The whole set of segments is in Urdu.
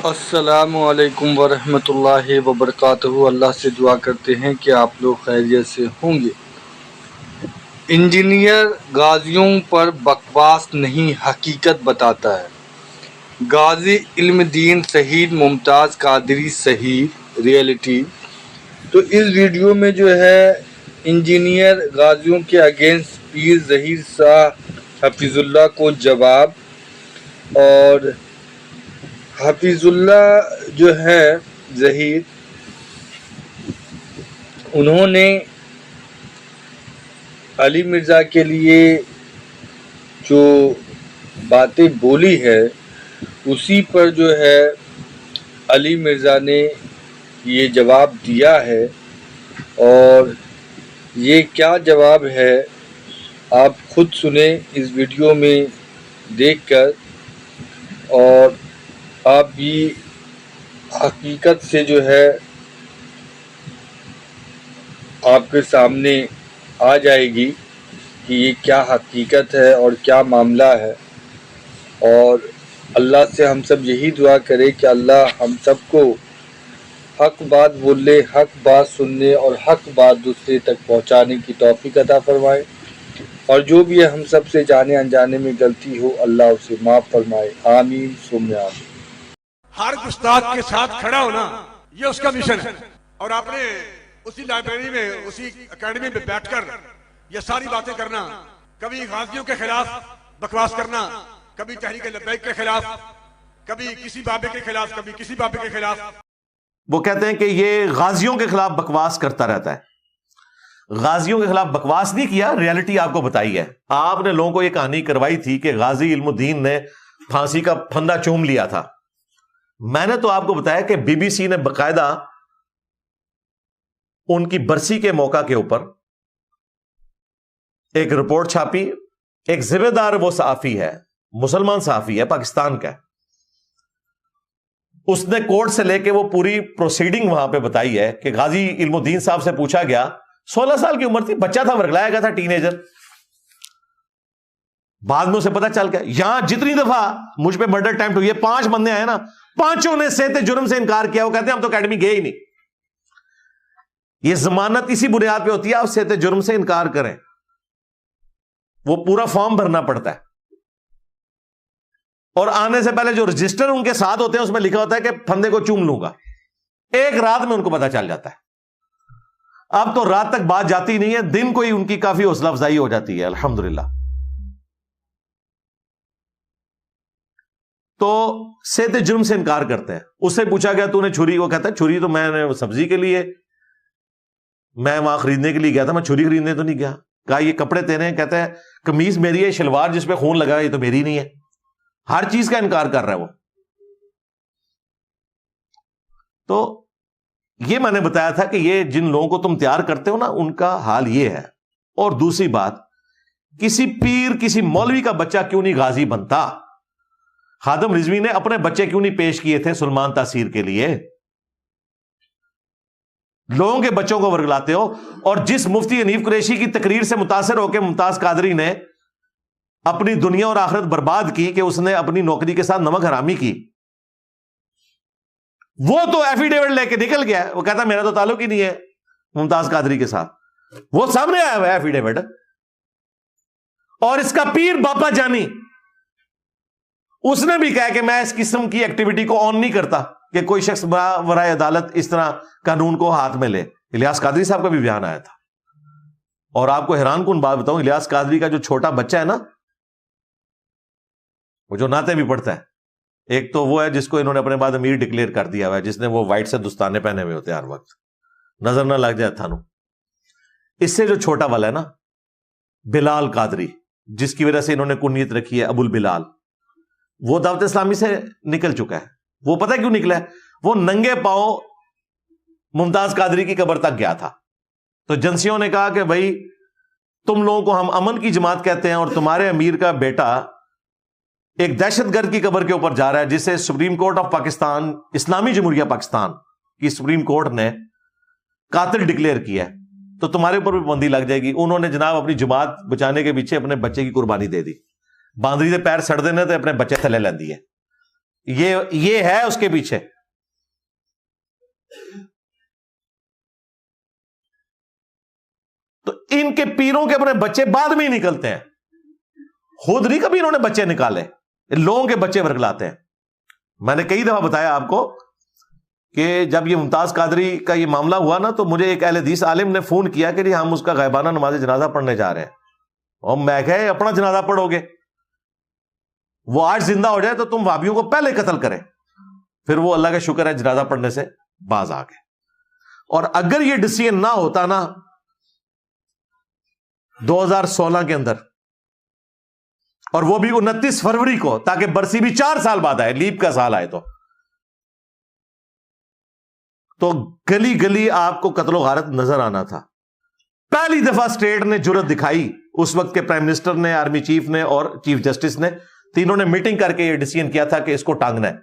السلام علیکم ورحمۃ اللہ وبرکاتہ۔ اللہ سے دعا کرتے ہیں کہ آپ لوگ خیریت سے ہوں گے۔ انجینئر غازیوں پر بکواس نہیں حقیقت بتاتا ہے۔ غازی علم دین شہید ممتاز قادری شہید ریئلٹی۔ تو اس ویڈیو میں جو ہے انجینئر غازیوں کے اگینسٹ پیر ظہیر شاہ حفیظ اللہ کو جواب، اور حفیظ اللہ جو ہے ظہیر، انہوں نے علی مرزا کے لیے جو باتیں بولی ہے اسی پر جو ہے علی مرزا نے یہ جواب دیا ہے، اور یہ کیا جواب ہے آپ خود سنیں اس ویڈیو میں دیکھ کر، اور آپ بھی حقیقت سے جو ہے آپ کے سامنے آ جائے گی کہ یہ کیا حقیقت ہے اور کیا معاملہ ہے۔ اور اللہ سے ہم سب یہی دعا کرے کہ اللہ ہم سب کو حق بات بولنے، حق بات سننے اور حق بات دوسرے تک پہنچانے کی توفیق عطا فرمائے، اور جو بھی ہم سب سے جانے انجانے میں غلطی ہو اللہ اسے معاف فرمائے، آمین ثم آمین۔ ہر گستاخ کے ساتھ کھڑا ہونا یہ اس کا مشن ہے، اور آپ نے اسی لائبریری میں اسی اکیڈمی میں بیٹھ کر یہ ساری باتیں کرنا، کبھی غازیوں کے خلاف بکواس کرنا، کبھی تحریک لبیک کے خلاف، کبھی کسی بابے کے خلاف، کبھی کسی بابے کے خلاف۔ وہ کہتے ہیں کہ یہ غازیوں کے خلاف بکواس کرتا رہتا ہے۔ غازیوں کے خلاف بکواس نہیں کیا، ریالٹی آپ کو بتائی ہے۔ آپ نے لوگوں کو یہ کہانی کروائی تھی کہ غازی علم الدین نے پھانسی کا پھندا چوم لیا تھا۔ میں نے تو آپ کو بتایا کہ بی بی سی نے باقاعدہ ان کی برسی کے موقع کے اوپر ایک رپورٹ چھاپی۔ ایک ذمہ دار وہ صحافی ہے، مسلمان صحافی ہے، پاکستان کا ہے، اس نے کورٹ سے لے کے وہ پوری پروسیڈنگ وہاں پہ بتائی ہے کہ غازی علم الدین صاحب سے پوچھا گیا، 16 سال کی عمر تھی، بچہ تھا، ورگلایا گیا تھا، ٹین ایجر۔ بعد میں اسے پتا چل گیا، یہاں جتنی دفعہ مجھ پہ مرڈر اٹیمپٹ ہوئی ہے، 5 بندے آئے نا، 5 نے صحت جرم سے انکار کیا۔ وہ کہتے ہیں ہم تو اکیڈمی گئے ہی نہیں۔ یہ ضمانت اسی بنیاد پہ ہوتی ہے آپ صحت جرم سے انکار کریں، وہ پورا فارم بھرنا پڑتا ہے، اور آنے سے پہلے جو رجسٹر ان کے ساتھ ہوتے ہیں اس میں لکھا ہوتا ہے کہ پھندے کو چوم لوں گا۔ ایک رات میں ان کو پتا چل جاتا ہے۔ اب تو رات تک بات جاتی نہیں ہے، دن کو ہی ان کی کافی حوصلہ افزائی ہو جاتی ہے، الحمدللہ۔ تو صحت جرم سے انکار کرتے ہیں۔ اس سے پوچھا گیا تو نے چھری، وہ کہتا ہے چھری تو میں نے سبزی کے لیے، میں وہاں خریدنے کے لیے گیا تھا، میں چھری خریدنے تو نہیں گیا۔ کہا یہ کپڑے تیرے ہیں؟ کہتا ہے قمیض میری ہے، شلوار جس پہ خون لگا ہے یہ تو میری نہیں ہے۔ ہر چیز کا انکار کر رہا ہے وہ۔ تو یہ میں نے بتایا تھا کہ یہ جن لوگوں کو تم تیار کرتے ہو نا ان کا حال یہ ہے۔ اور دوسری بات، کسی پیر کسی مولوی کا بچہ کیوں نہیں غازی بنتا؟ خادم رضوی نے اپنے بچے کیوں نہیں پیش کیے تھے سلمان تاثیر کے لیے؟ لوگوں کے بچوں کو ورگلاتے ہو۔ اور جس مفتی حنیف قریشی کی تقریر سے متاثر ہو کے ممتاز قادری نے اپنی دنیا اور آخرت برباد کی کہ اس نے اپنی نوکری کے ساتھ نمک حرامی کی، وہ تو ایفیڈیوٹ لے کے نکل گیا۔ وہ کہتا میرا تو تعلق ہی نہیں ہے ممتاز قادری کے ساتھ، وہ سامنے آیا ہوا ہے ایفیڈیوٹ۔ اور اس کا پیر باپا جانی اس نے بھی کہا کہ میں اس قسم کی ایکٹیویٹی کو آن نہیں کرتا کہ کوئی شخص برائے عدالت اس طرح قانون کو ہاتھ میں لے۔ الیاس قادری صاحب کا بھی بیان آیا تھا۔ اور آپ کو حیران کن بات بتاؤں، الیاس قادری کا جو چھوٹا بچہ ہے نا، وہ جو نعتیں بھی پڑھتا ہے، ایک تو وہ ہے جس کو انہوں نے اپنے بعد امیر ڈکلیئر کر دیا ہوا ہے، جس نے وہ وائٹ سے دستانے پہنے ہوئے ہوتے ہیں ہر وقت، نظر نہ لگ جائے تھانوں۔ اس سے جو چھوٹا والا ہے نا، بلال قادری، جس کی وجہ سے انہوں نے کنیت رکھی ہے ابو البلال، وہ دعوت اسلامی سے نکل چکا ہے۔ وہ پتہ کیوں نکلا ہے؟ وہ ننگے پاؤں ممتاز قادری کی قبر تک گیا تھا، تو ایجنسیوں نے کہا کہ بھائی تم لوگوں کو ہم امن کی جماعت کہتے ہیں، اور تمہارے امیر کا بیٹا ایک دہشت گرد کی قبر کے اوپر جا رہا ہے جسے سپریم کورٹ آف پاکستان، اسلامی جمہوریہ پاکستان کی سپریم کورٹ نے قاتل ڈکلیئر کیا ہے، تو تمہارے اوپر بھی پابندی لگ جائے گی۔ انہوں نے جناب اپنی جماعت بچانے کے پیچھے اپنے بچے کی قربانی دے دی۔ باندری دے پیر سڑ دینے تے اپنے بچے تھلے لیندی ہے۔ یہ ہے اس کے پیچھے. تو ان کے پیروں کے اپنے بچے بعد میں ہی نکلتے ہیں, خود نہیں کبھی انہوں نے بچے نکالے, لوگوں کے بچے ورگلاتے ہیں. میں نے کئی دفعہ بتایا آپ کو کہ جب یہ ممتاز قادری کا یہ معاملہ ہوا نا, تو مجھے ایک اہل حدیث عالم نے فون کیا کہ جی ہم اس کا غائبانہ نماز جنازہ پڑھنے جا رہے ہیں. اور میں کہے اپنا جنازہ پڑھو گے, وہ آج زندہ ہو جائے تو تم وہابیوں کو پہلے قتل کریں. پھر وہ اللہ کا شکر ہے جنازہ پڑھنے سے باز آ گئے. اور اگر یہ ڈیسیژن نہ ہوتا نا 2016 کے اندر, اور وہ بھی 29 فروری کو, تاکہ برسی بھی 4 سال بعد آئے, لیپ کا سال آئے, تو گلی گلی آپ کو قتل و غارت نظر آنا تھا. پہلی دفعہ اسٹیٹ نے جرت دکھائی, اس وقت کے پرائم منسٹر نے, آرمی چیف نے اور چیف جسٹس نے, تینوں نے میٹنگ کر کے یہ ڈیسیژن کیا تھا کہ اس کو ٹانگنا ہے.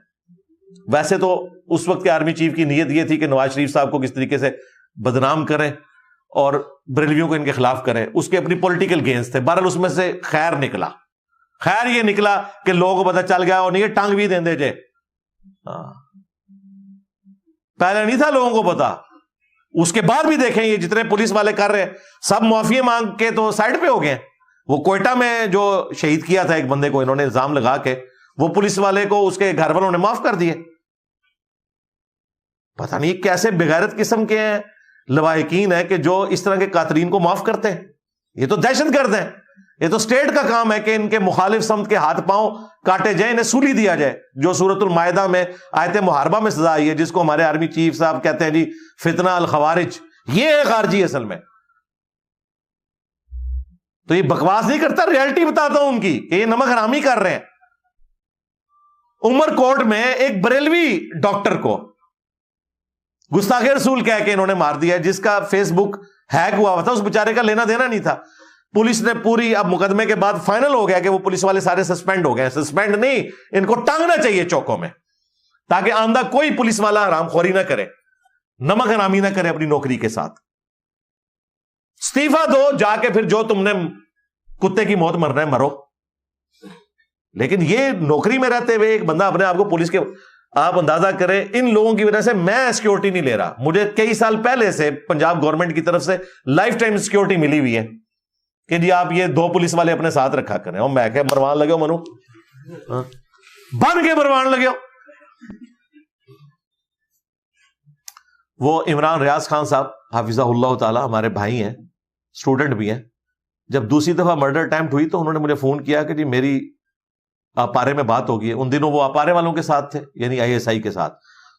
ویسے تو اس وقت کے آرمی چیف کی نیت یہ تھی کہ نواز شریف صاحب کو کس طریقے سے بدنام کریں اور بریلویوں کو ان کے خلاف کریں, اس کے اپنی پولیٹیکل گینز تھے. بہرحال اس میں سے خیر نکلا. خیر یہ نکلا کہ لوگوں کو پتہ چل گیا, اور نہیں یہ ٹانگ بھی دیں دے جے. پہلے نہیں تھا لوگوں کو پتا. اس کے بعد بھی دیکھیں یہ جتنے پولیس والے کر رہے ہیں سب معافی مانگ کے تو سائڈ پہ ہو گئے. وہ کوئٹہ میں جو شہید کیا تھا ایک بندے کو انہوں نے الزام لگا کے, وہ پولیس والے کو اس کے گھر والوں نے معاف کر دیے. پتہ نہیں کیسے بغیرت قسم کے ہیں, لواحقین ہیں کہ جو اس طرح کے قاتلین کو معاف کرتے ہیں. یہ تو دہشت گرد ہیں. یہ تو اسٹیٹ کا کام ہے کہ ان کے مخالف سمت کے ہاتھ پاؤں کاٹے جائیں, انہیں سولی دیا جائے, جو سورۃ المائدہ میں آیت محاربہ میں سزا آئی ہے, جس کو ہمارے آرمی چیف صاحب کہتے ہیں جی فتنہ الخوارج. یہ ہے خارجی اصل میں. تو یہ بکواس نہیں کرتا, ریئلٹی بتاتا ہوں ان کی کہ یہ نمک حرامی کر رہے ہیں. عمر کوٹ میں ایک بریلوی ڈاکٹر کو گستاخ رسول کہہ کے انہوں نے مار دیا, جس کا فیس بک ہیک ہوا تھا. اس بیچارے کا لینا دینا نہیں تھا. پولیس نے پوری, اب مقدمے کے بعد فائنل ہو گیا کہ وہ پولیس والے سارے سسپینڈ ہو گئے. سسپینڈ نہیں, ان کو ٹانگنا چاہیے چوکوں میں, تاکہ آئندہ کوئی پولیس والا حرام خوری نہ کرے, نمک حرامی نہ کرے اپنی نوکری کے ساتھ. استعفیٰ دو جا کے, پھر جو تم نے کتے کی موت مرنا ہے مرو. لیکن یہ نوکری میں رہتے ہوئے ایک بندہ اپنے آپ کو پولیس کے, آپ اندازہ کریں ان لوگوں کی وجہ سے میں سیکیورٹی نہیں لے رہا. مجھے کئی سال پہلے سے پنجاب گورنمنٹ کی طرف سے لائف ٹائم سیکیورٹی ملی ہوئی ہے کہ جی آپ یہ 2 پولیس والے اپنے ساتھ رکھا کریں. اور میں کہ مروان لگے ہو منو, بن کے مروان لگے ہو. وہ عمران ریاض خان صاحب حافظہ اللہ تعالی ہمارے بھائی ہیں, اسٹوڈنٹ بھی ہیں. جب دوسری دفعہ مرڈر اٹیمپٹ ہوئی تو انہوں نے مجھے فون کیا کہ جی میری اپارے میں بات ہو گئی ہے. ان دنوں وہ اپارے والوں کے ساتھ تھے, یعنی ISI کے ساتھ.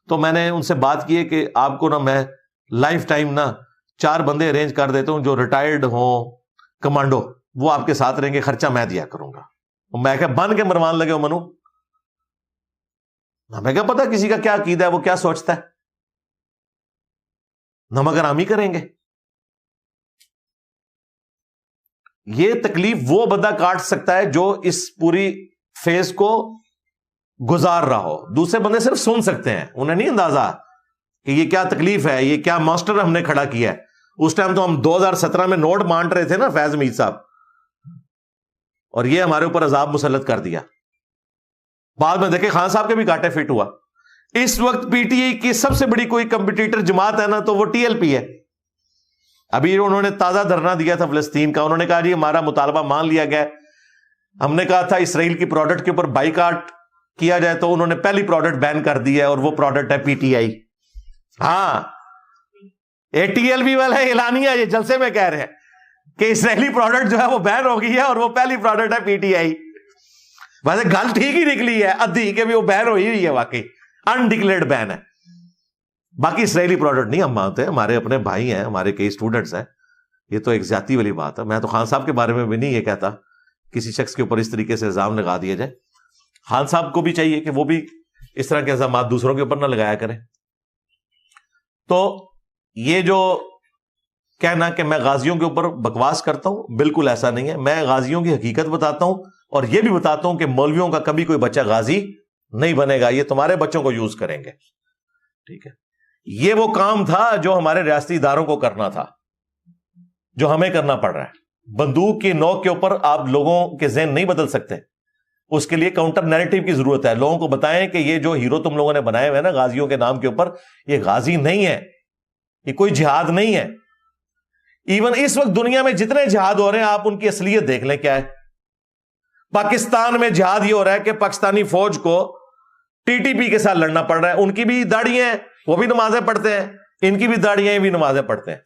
تو میں نے ان سے بات کی ہے کہ آپ کو نا میں لائف ٹائم نا 4 بندے ارینج کر دیتا ہوں جو ریٹائرڈ ہوں کمانڈو, وہ آپ کے ساتھ رہیں گے, خرچہ میں دیا کروں گا. میں کہ بن کے مروان لگے ہو منو. ہمیں کیا پتا کسی کا کیا عقیدہ ہے, وہ کیا سوچتا ہے. نمک حرامی کریں گے. یہ تکلیف وہ بندہ کاٹ سکتا ہے جو اس پوری فیز کو گزار رہا ہو. دوسرے بندے صرف سن سکتے ہیں, انہیں نہیں اندازہ کہ یہ کیا تکلیف ہے, یہ کیا ماسٹر ہم نے کھڑا کیا ہے. اس ٹائم تو ہم 2017 میں نوٹ بانٹ رہے تھے نا فیض میر صاحب, اور یہ ہمارے اوپر عذاب مسلط کر دیا. بعد میں دیکھیں خان صاحب کے بھی کاٹے فٹ ہوا. اس وقت PTI کی سب سے بڑی کوئی کمپٹیٹر جماعت ہے نا تو وہ TLP ہے. ابھی انہوں نے تازہ دھرنا دیا تھا فلسطین کا. انہوں نے کہا جی ہمارا مطالبہ مان لیا گیا. ہم نے کہا تھا اسرائیل کی پروڈکٹ کے اوپر بائیکاٹ کیا جائے, تو انہوں نے پہلی پروڈکٹ بین کر دی ہے, اور وہ پروڈکٹ ہے PTI. ہاں TLP والا اعلانیہ یہ جلسے میں کہہ رہے ہیں کہ اسرائیلی پروڈکٹ جو ہے وہ بین ہو گئی ہے, اور وہ پہلی پروڈکٹ ہے PTI. ویسے گل ٹھیک ہی نکلی ہے ادھی کہ وہ بین ہوئی ہوئی ہے, واقعی انڈکلیئرڈ بین ہے. باقی اسرائیلی پروڈکٹ نہیں ہم مانتے, ہمارے اپنے بھائی ہیں, ہمارے کئی اسٹوڈنٹس ہیں. یہ تو ایک زیادتی والی بات ہے. میں تو خان صاحب کے بارے میں بھی نہیں یہ کہتا کسی شخص کے اوپر اس طریقے سے الزام لگا دیا جائے. خان صاحب کو بھی چاہیے کہ وہ بھی اس طرح کے الزامات دوسروں کے اوپر نہ لگایا کریں. تو یہ جو کہنا کہ میں غازیوں کے اوپر بکواس کرتا ہوں, بالکل ایسا نہیں ہے. میں غازیوں کی حقیقت بتاتا ہوں, اور یہ بھی بتاتا ہوں کہ مولویوں کا کبھی کوئی بچہ غازی نہیں بنے گا. یہ تمہارے بچوں کو یوز کریں گے. ٹھیک ہے, یہ وہ کام تھا جو ہمارے ریاستی اداروں کو کرنا تھا, جو ہمیں کرنا پڑ رہا ہے. بندوق کی نوک کے اوپر آپ لوگوں کے ذہن نہیں بدل سکتے. اس کے لیے کاؤنٹر نیریٹو کی ضرورت ہے. لوگوں کو بتائیں کہ یہ جو ہیرو تم لوگوں نے بنائے ہوئے ہیں نا غازیوں کے نام کے اوپر, یہ غازی نہیں ہے, یہ کوئی جہاد نہیں ہے. ایون اس وقت دنیا میں جتنے جہاد ہو رہے ہیں آپ ان کی اصلیت دیکھ لیں کیا ہے. پاکستان میں جہاد یہ ہو رہا ہے کہ پاکستانی فوج کو ٹی ٹی پی کے ساتھ لڑنا پڑ رہا ہے. ان کی بھی داڑیاں ہیں, وہ بھی نمازیں پڑھتے ہیں, ان کی بھی داڑیاں ہیں, بھی نمازیں پڑھتے ہیں.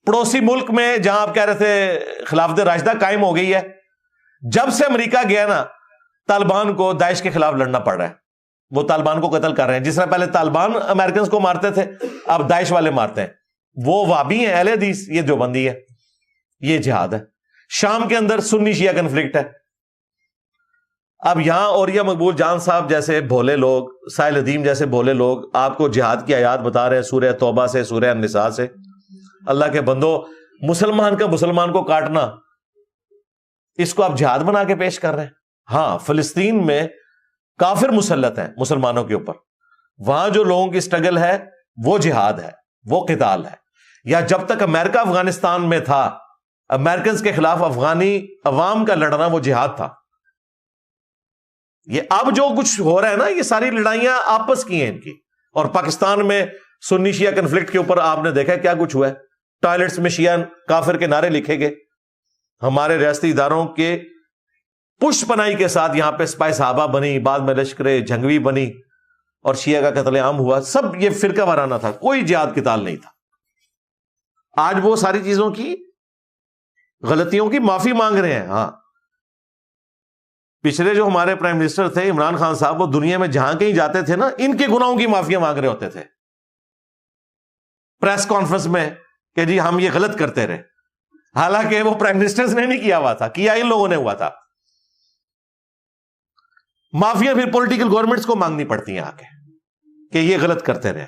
پڑوسی ملک میں جہاں آپ کہہ رہے تھے خلافت راشدہ قائم ہو گئی ہے, جب سے امریکہ گیا نا طالبان کو داعش کے خلاف لڑنا پڑ رہا ہے. وہ طالبان کو قتل کر رہے ہیں. جس طرح پہلے طالبان امریکنز کو مارتے تھے اب داعش والے مارتے ہیں. وہ وابی ہیں, اہل حدیث, یہ دیوبندی ہے. یہ جہاد ہے. شام کے اندر سنی شیعہ کنفلکٹ ہے. اب یہاں اوریہ مقبول جان صاحب جیسے بھولے لوگ, سائل ادیم جیسے بھولے لوگ آپ کو جہاد کی آیات بتا رہے ہیں سورہ توبہ سے, سورہ النساء سے. اللہ کے بندو, مسلمان کا مسلمان کو کاٹنا, اس کو آپ جہاد بنا کے پیش کر رہے ہیں. ہاں فلسطین میں کافر مسلط ہیں مسلمانوں کے اوپر, وہاں جو لوگوں کی سٹرگل ہے وہ جہاد ہے, وہ قتال ہے. یا جب تک امریکہ افغانستان میں تھا, امریکنز کے خلاف افغانی عوام کا لڑنا وہ جہاد تھا. یہ اب جو کچھ ہو رہا ہے نا, یہ ساری لڑائیاں آپس کی ہیں ان کی. اور پاکستان میں سنی شیعہ کنفلکٹ کے اوپر آپ نے دیکھا کیا کچھ ہوا ہے. ٹوائلٹس میں شیعہ کافر کے نعرے لکھے گئے. ہمارے ریاستی اداروں کے پشت پناہی کے ساتھ یہاں پہ سپاہی صحابہ بنی, بعد میں لشکر جھنگوی بنی اور شیعہ کا قتل عام ہوا. سب یہ فرقہ وارانہ تھا, کوئی جہاد قتال نہیں تھا. آج وہ ساری چیزوں کی غلطیوں کی معافی مانگ رہے ہیں. ہاں پچھلے جو ہمارے پرائم منسٹر تھے عمران خان صاحب, وہ دنیا میں جہاں کہیں جاتے تھے نا ان کے گناہوں کی معافیاں مانگ رہے ہوتے تھے پریس کانفرنس میں کہ جی ہم یہ غلط کرتے رہے. حالانکہ وہ پرائم منسٹرز نے نہیں کیا ہوا تھا, کیا ان لوگوں نے ہوا تھا. معافیاں پھر پولیٹیکل گورنمنٹس کو مانگنی پڑتی ہیں آ کے کہ یہ غلط کرتے رہے.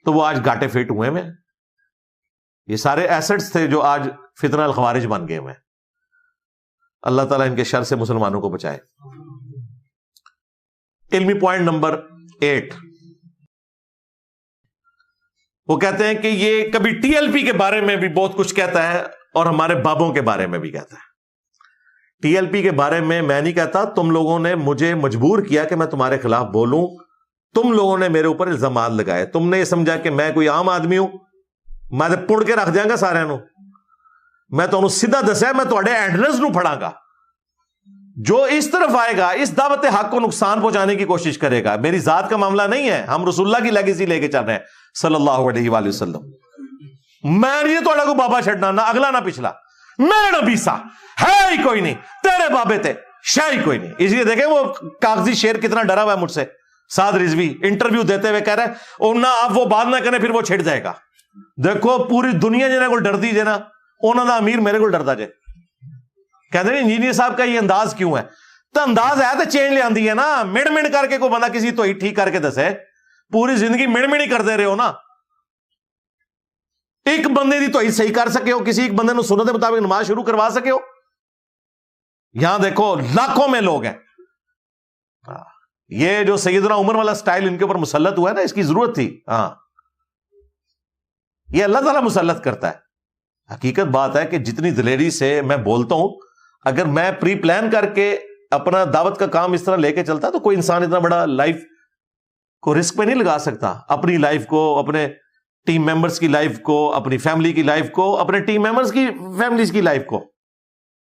تو وہ آج گھاٹے فیٹ ہوئے میں. یہ سارے ایسٹس تھے جو آج فتنہ الخوارج بن گئے ہوئے ہیں. اللہ تعالیٰ ان کے شر سے مسلمانوں کو بچائے. علمی پوائنٹ نمبر 8, وہ کہتے ہیں کہ یہ کبھی ٹی ایل پی کے بارے میں بھی بہت کچھ کہتا ہے اور ہمارے بابوں کے بارے میں بھی کہتا ہے. ٹی ایل پی کے بارے میں نہیں کہتا, تم لوگوں نے مجھے مجبور کیا کہ میں تمہارے خلاف بولوں, تم لوگوں نے میرے اوپر الزامات لگائے, تم نے یہ سمجھا کہ میں کوئی عام آدمی ہوں, میں پڑ کے رکھ دیا گا سارے نو, میں تو سیدھا دسیا میں تھوڑے اینڈلرز نو پھڑاں گا. جو اس طرف آئے گا اس دعوت حق کو نقصان پہنچانے کی کوشش کرے گا. میری ذات کا معاملہ نہیں ہے, ہم رسول اللہ کی لیگیسی لے کے چل رہے ہیں صلی اللہ علیہ وآلہ وسلم. میں نہیں تھوڑا کو بابا چھڑنا, نہ اگلا نہ پچھلا, میرا نبی سا ہے ہی کوئی نہیں, تیرے بابے تھے شاہ ہی کوئی نہیں. اس لیے دیکھیں وہ کاغذی شیر کتنا ڈرا ہوا ہے مجھ سے. سعد رضوی انٹرویو دیتے ہوئے کہہ رہے اور نہ آپ وہ بات نہ کریں پھر وہ چھڑ جائے گا. دیکھو پوری دنیا جنہیں کو ڈرتی جے نا, انہوں نے امیر میرے کو ڈرتا جے. کہتے ہیں انجینئر صاحب کا یہ انداز کیوں ہے؟ تو انداز ہے تو چینج لے آندی ہے نا. مڑ مڑ کر کے کوئی بندہ کسی تو ہی ٹھیک کر کے دسے, پوری زندگی مڑ مڑ ہی کر دے رہے ہو نا. ایک بندے دی تو ہی صحیح کر سکے ہو, کسی ایک بندے نو سنت مطابق نماز شروع کروا سکے ہو. یہاں دیکھو لاکھوں میں لوگ ہیں. یہ جو سیدنا عمر والا سٹائل ان کے اوپر مسلط ہوا ہے نا, اس کی ضرورت تھی. ہاں یہ اللہ تعالیٰ مسلط کرتا ہے. حقیقت بات ہے کہ جتنی دلیری سے میں بولتا ہوں, اگر میں پری پلان کر کے اپنا دعوت کا کام اس طرح لے کے چلتا تو کوئی انسان اتنا بڑا لائف کو رسک پہ نہیں لگا سکتا. اپنی لائف کو, اپنے ٹیم ممبرز کی لائف کو, اپنی فیملی کی لائف کو, اپنے ٹیم ممبرز کی فیملیز کی لائف کو.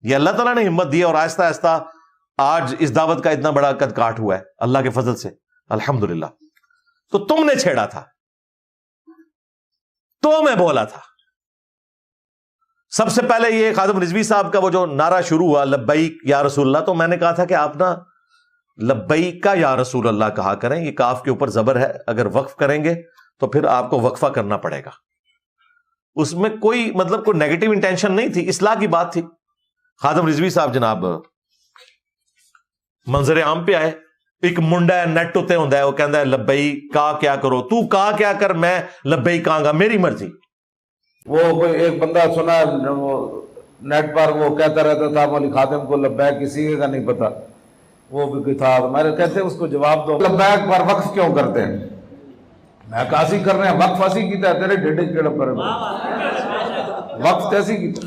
یہ اللہ تعالیٰ نے ہمت دی اور آہستہ آہستہ آج اس دعوت کا اتنا بڑا قد کاٹ ہوا ہے اللہ کے فضل سے الحمدللہ. تو تم نے چھیڑا تھا, تو میں بولا تھا. سب سے پہلے یہ خادم رضوی صاحب کا وہ جو نعرہ شروع ہوا لبیک یا رسول اللہ, تو میں نے کہا تھا کہ آپ نا لبیک کا یا رسول اللہ کہا کریں. یہ کاف کے اوپر زبر ہے, اگر وقف کریں گے تو پھر آپ کو وقفہ کرنا پڑے گا. اس میں کوئی مطلب کوئی نیگیٹو انٹینشن نہیں تھی, اصلاح کی بات تھی. خادم رضوی صاحب جناب منظر عام پہ آئے, ایک منڈا ہے نیٹ ہوتے ہوں, وہ کہتا ہے لبئی کا کیا کرو, تو کا کیا کر, میں لبئی کہاں گا, میری مرضی. وہ کوئی ایک بندہ سنا وہ نیٹ پر وہ کہتا رہتا تھا مولوی خاتم کو لبیک کسی کا نہیں پتا, وہ بھی تھا. میں کہتے اس کو جواب دو, لبیک پر وقف کیوں کرتے ہیں؟ میں کاسی کر رہے ہیں, وقف ایسی کیتا ہے تیرے ڈیڈے کیڑا پر وقف ایسی کیتا.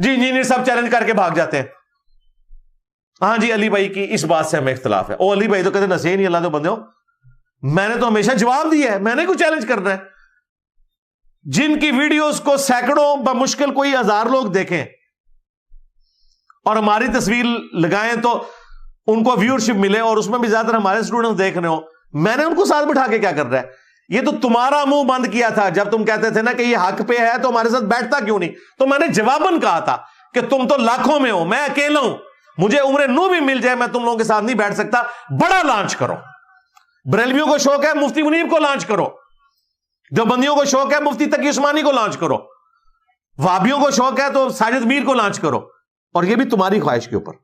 جی انجینئر صاحب چیلنج کر کے بھاگ جاتے ہیں. ہاں جی علی بھائی کی اس بات سے ہمیں اختلاف ہے. او علی بھائی تو کہتے نسے نہیں اللہ تو بندے ہو, میں نے تو ہمیشہ جواب دیا ہے, میں نے کوئی چیلنج کرنا ہے. جن کی ویڈیوز کو سینکڑوں بمشکل کوئی ہزار لوگ دیکھیں اور ہماری تصویر لگائیں تو ان کو ویورشپ ملے, اور اس میں بھی زیادہ تر ہمارے اسٹوڈنٹ دیکھ رہے ہوں, میں نے ان کو ساتھ بٹھا کے کیا کر رہا ہے؟ یہ تو تمہارا منہ بند کیا تھا جب تم کہتے تھے نا کہ یہ حق پہ ہے تو ہمارے ساتھ بیٹھتا کیوں نہیں. تو میں نے جواباً کہا تھا کہ تم تو لاکھوں میں ہو, میں اکیلا ہوں, مجھے عمر نو بھی مل جائے میں تم لوگوں کے ساتھ نہیں بیٹھ سکتا. بڑا لانچ کرو. بریلویوں کو شوق ہے مفتی منیب کو لانچ کرو, دیوبندیوں کو شوق ہے مفتی تقی عثمانی کو لانچ کرو, وہابیوں کو شوق ہے تو ساجد میر کو لانچ کرو, اور یہ بھی تمہاری خواہش کے اوپر.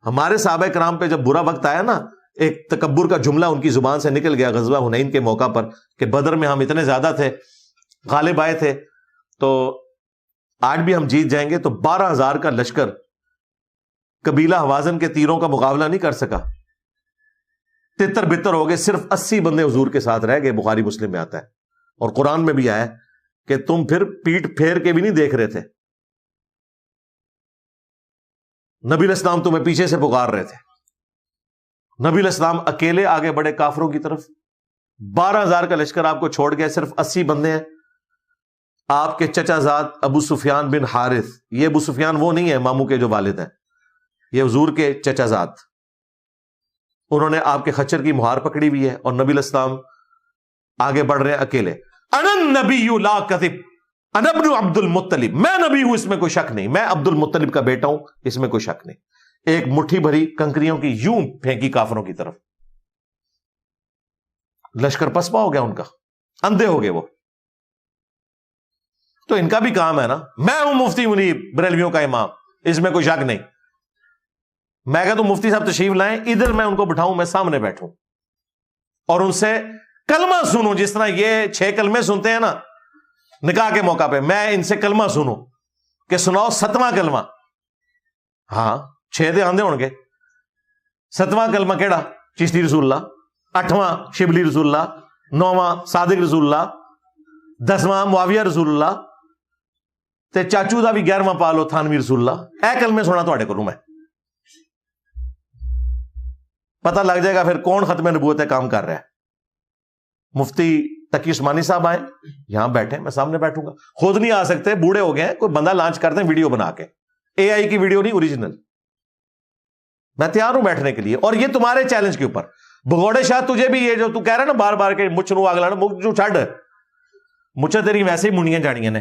ہمارے صحابہ کرام پہ جب برا وقت آیا نا, ایک تکبر کا جملہ ان کی زبان سے نکل گیا غزوہ حنین کے موقع پر کہ بدر میں ہم اتنے زیادہ تھے, غالب آئے تھے, تو آج بھی ہم جیت جائیں گے. تو 12,000 کا لشکر قبیلہ حوازن کے تیروں کا مقابلہ نہیں کر سکا, تتر بتر ہو گئے, صرف 80 بندے حضور کے ساتھ رہ گئے. بخاری مسلم میں آتا ہے اور قرآن میں بھی آیا کہ تم پھر پیٹ پھیر کے بھی نہیں دیکھ رہے تھے, نبی علیہ السلام تمہیں پیچھے سے پکار رہے تھے. نبی علیہ السلام اکیلے آگے بڑے کافروں کی طرف, 12,000 کا لشکر آپ کو چھوڑ گیا, صرف 80 بندے ہیں. آپ کے چچا زاد ابو سفیان بن حارث, یہ ابو سفیان وہ نہیں ہے ماموں کے جو والد ہیں, یہ حضور کے چچا زاد, انہوں نے آپ کے خچر کی مہار پکڑی ہوئی ہے, اور نبی علیہ السلام آگے بڑھ رہے ہیں اکیلے. انا النبی لا کذب انا ابن عبد المطلب, میں نبی ہوں اس میں کوئی شک نہیں, میں عبد المطلب کا بیٹا ہوں اس میں کوئی شک نہیں. ایک مٹھی بھری کنکریوں کی یوں پھینکی کافروں کی طرف, لشکر پسپا ہو گیا ان کا, اندھے ہو گئے وہ. تو ان کا بھی کام ہے نا, میں ہوں مفتی منیب بریلویوں کا امام, اس میں کوئی شک نہیں. میں کہتا ہوں مفتی صاحب تشریف لائیں, ادھر میں ان کو بٹھاؤں, میں سامنے بیٹھوں اور ان سے کلمہ سنوں, جس طرح یہ 6 کلمے سنتے ہیں نا نکاح کے موقع پہ, میں ان سے کلمہ سنوں کہ سناؤ 7واں کلمہ. ہاں 6 دے آندے ہون گے, 7واں کلمہ کیڑا؟ چشتی رسول اللہ, 8واں شبلی رسول اللہ, 9واں صادق رسول اللہ, 10واں معاویہ رسول اللہ, تے چاچو دا بھی 11واں پا لو تھانوی رسول اللہ. اے کلمے سنا تواڈے کولوں میں, پتہ لگ جائے گا پھر کون ختم نبوت ہے کام کر رہا ہے. مفتی تقی عثمانی صاحب آئے, یہاں بیٹھے, میں سامنے بیٹھوں گا. خود نہیں آ سکتے, بوڑھے ہو گئے ہیں, کوئی بندہ لانچ کرتے ہیں ویڈیو بنا کے, اے آئی کی ویڈیو نہیں, اوریجنل. میں تیار ہوں بیٹھنے کے لیے, اور یہ تمہارے چیلنج کے اوپر. بھگوڑے شاہ تجھے بھی یہ جو تو کہہ رہا ہے نا بار بار کہ مچھ نو آگ لانا, مچھ چھڈ, مچھے تیری ویسے ہی منڈیاں جانیاں نے.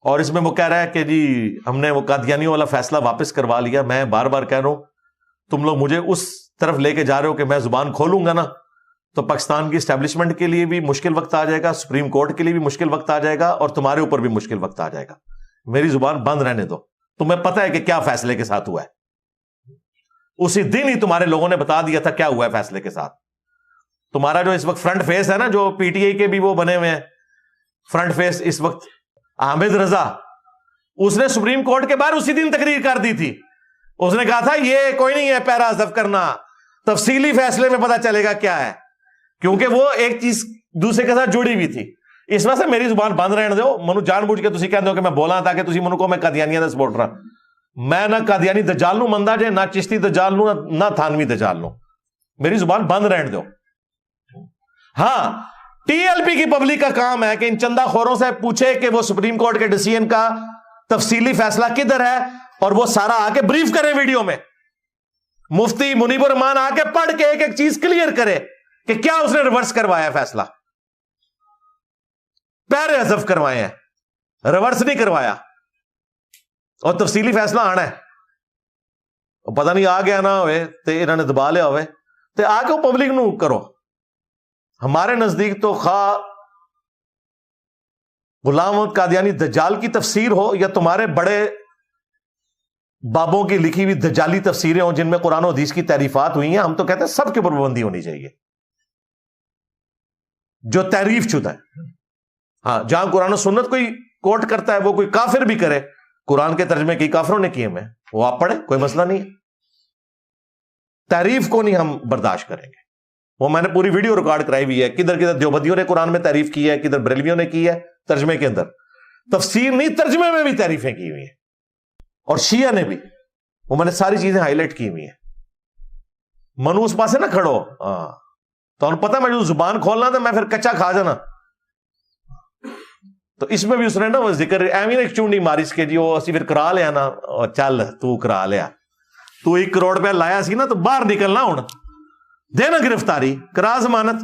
اور اس میں وہ کہہ رہا ہے کہ جی ہم نے وہ قادیانیوں والا فیصلہ واپس کروا لیا. میں بار بار کہہ رہا ہوں تم لوگ مجھے اس طرف لے کے جا رہے ہو کہ میں زبان کھولوں گا نا تو پاکستان کی اسٹیبلشمنٹ کے لیے بھی مشکل وقت آ جائے گا, سپریم کورٹ کے لیے بھی مشکل وقت آ جائے گا, اور تمہارے اوپر بھی مشکل وقت آ جائے گا. میری زبان بند رہنے دو. تمہیں پتہ ہے کہ کیا فیصلے کے ساتھ ہوا ہے, اسی دن ہی تمہارے لوگوں نے بتا دیا تھا کیا ہوا ہے فیصلے کے ساتھ. تمہارا جو اس وقت فرنٹ فیس ہے نا, جو پی ٹی آئی کے بھی وہ بنے ہوئے ہیں فرنٹ فیس اس وقت, حامد رضا, اس نے سپریم کورٹ کے باہر اسی دن تقریر کر دی تھی. اس نے کہا تھا یہ کوئی نہیں ہے پیرا حذف کرنا, تفصیلی فیصلے میں پتا چلے گا کیا ہے, کیونکہ وہ ایک چیز دوسرے کے ساتھ جڑی ہوئی تھی. اس وجہ سے میری زبان بند رہنے دو. منو جان بوجھ کے تسی کہندے ہو کہ میں بولاں تاکہ تسی منو کو میں قادیانیاں دا سپورٹر ہاں. میں نہ قادیانی دجال نو مندا جے, نہ چشتی دجال نو, نہ تھانوی دجال نو. میری زبان بند رہنے دو. ہاں ٹی ایل پی کی پبلک کا کام ہے کہ ان چندہ خوروں سے پوچھے کہ وہ سپریم کورٹ کے ڈیسیژن کا تفصیلی فیصلہ کدھر ہے, اور وہ سارا آ کے بریف کریں ویڈیو میں. مفتی منیب الرحمان آ کے پڑھ کے ایک ایک چیز کلیئر کرے کہ کیا اس نے ریورس کروایا فیصلہ. پیرے حذف کروائے ہیں, ریورس نہیں کروایا, اور تفصیلی فیصلہ آنا ہے. پتہ نہیں آ گیا نہ ہوئے تے انہوں نے دبا لیا ہوئے تے آ کے پبلک نو کرو. ہمارے نزدیک تو خواہ غلام محمد قادیانی دجال کی تفسیر ہو یا تمہارے بڑے بابوں کی لکھی ہوئی دجالی تفسیریں ہوں جن میں قرآن و حدیث کی تعریفات ہوئی ہیں, ہم تو کہتے ہیں سب کے اوپر پابندی ہونی چاہیے جو تعریف شدہ ہے. ہاں جہاں قرآن و سنت کوئی کوٹ کرتا ہے وہ کوئی کافر بھی کرے, قرآن کے ترجمے کی کافروں نے کیے میں, وہ آپ پڑھیں, کوئی مسئلہ نہیں ہے. تعریف کو نہیں ہم برداشت کریں گے. وہ میں نے پوری ویڈیو ریکارڈ کرائی ہوئی ہے, کدھر کدھر دیوبندیوں نے قرآن میں تعریف کی ہے, کدھر بریلویوں نے کی ہے ترجمے کے اندر. تفسیر نہیں, ترجمے میں بھی تعریفیں کی ہوئی ہیں, اور شیعہ نے بھی, وہ میں نے ساری چیزیں ہائی لائٹ کی ہوئی ہیں. منو اس پاس ہے نا کھڑو, ہاں تو انہوں پتا میں جو زبان کھولنا تھا میں پھر کچا کھا جانا. تو اس میں بھی اس نے نا وہ ذکر ایویں ایک چونڈی ماری اس کے جی وہ اسی پھر کرا لیا نا, چل تو کرا لیا, تو 1 کروڑ روپیہ لایا سی نا تو باہر نکلنا, ہوں دینا گرفتاری کرا ضمانت.